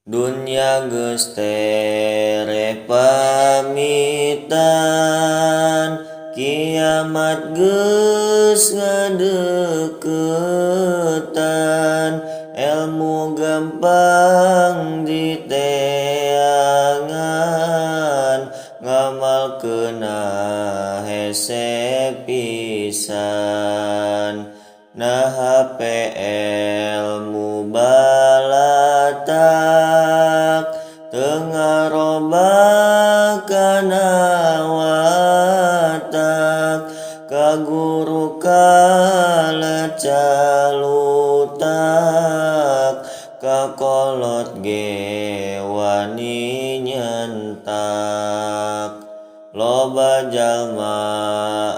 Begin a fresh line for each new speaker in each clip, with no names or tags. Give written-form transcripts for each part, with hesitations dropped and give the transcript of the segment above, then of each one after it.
Dunya geus tere pamitan, kiamat geus ngadeuketan, elmu gampang diteangan, ngamalkeunna hese pisan. Nah hape ilmu balatak, tengaroba kana watak, ka guru kalacalutak, ka kolot ge wani nyentak. Loba jalma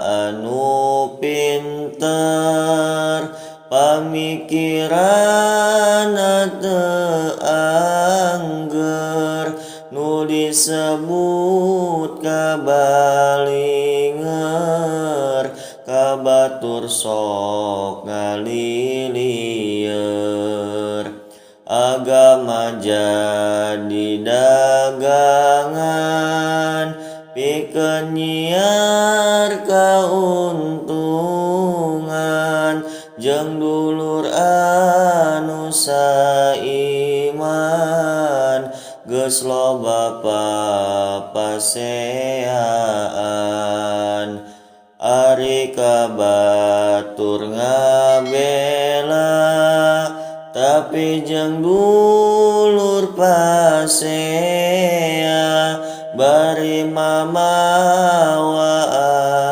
anu pinter, pamikiranna teu angger, nu disebut kabalinger, ka batur sok ngalilieur. Agama jadi dagangan, pikeun nyiar kauntungan, jeung dulur anu saiman, geus loba papaseaan. Ari ka batur ngabela, tapi jeung dulur pasea, bari mamawa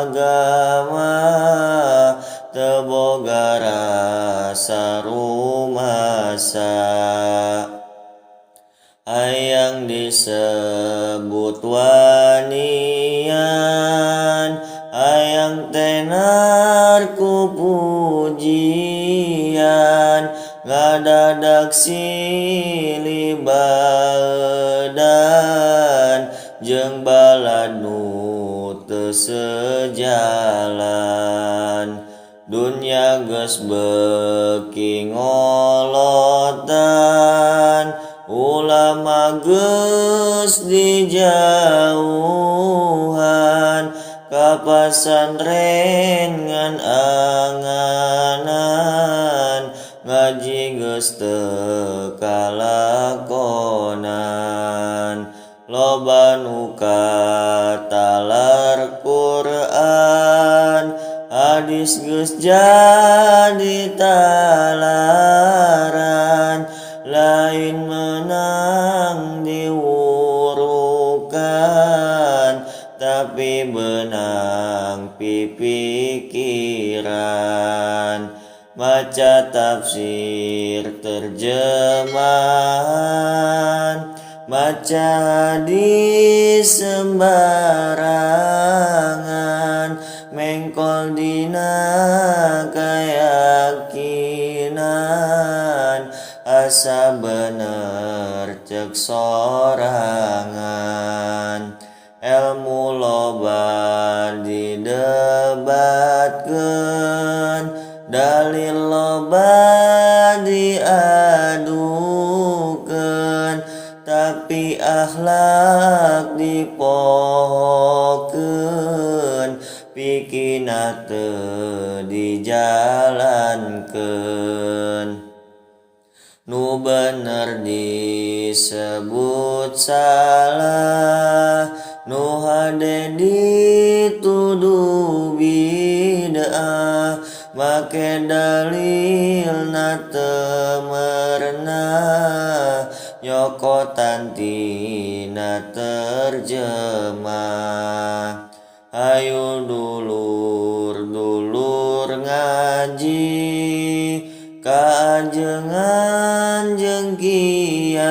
agama, teu boga rasa rumasa. Hayang disebut wanian, hayang tenar ku pujian, ngadadak silih baedan, jeung balad nu teu sejalan. Dunya geus beuki ngolotan, ulama geus dijauhan, ka pasantren ngan anganan, ngaji geus teu kalakonan. Loba nu katalar Quran, hadis geus jadi talaran, lain menang diwurukan, tapi benang pipikiran. Maca tafsir terjemahan, maca hadis sembarangan, mengkol dina kayakinan, asa bener cek sorangan. Elmu loba didebatkeun, dalil loba diadukeun, tapi akhlak dipohokeun, pikina teu dijalankeun. Nu bener disebut salah, nu hade dituduh bid'ah, make dalilna teu merenah, nyokotan tina terjemah. Hayu dulur-dulur ngaji, kaajengan jeung kiai,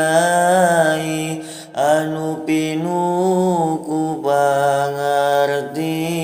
anu pinuku pangarti,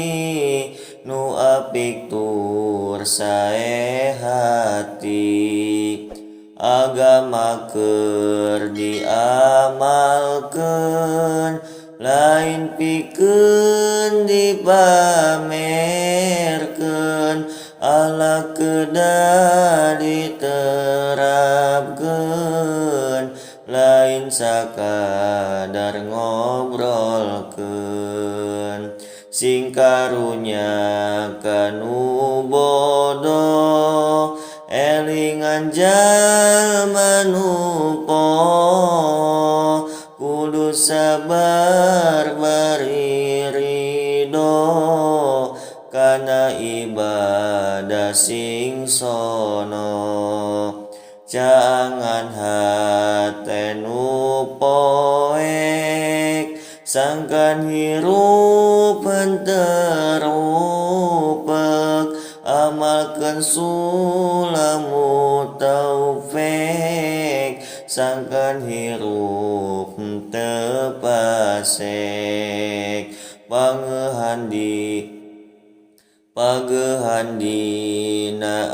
nu apik tur sae hati. Agama keur diamalkeun, lain pikeun dipamerkeun, alak kedah diterapkeun, lain lain sakadar ngobrolkeun sing karunya kanu bodoh elingan jalma nu poho kudu sabar bari ridho kana ibadah sing sono jangan hate nu poek sangkan hirup terupek amalkan sulamu taufik sangkan hirup tepasek pagehan dina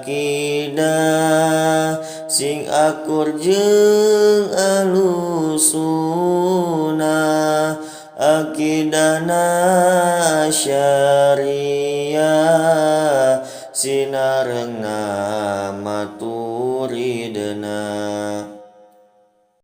akidah sing akur jeung alusuna akidahna syariah sinarengna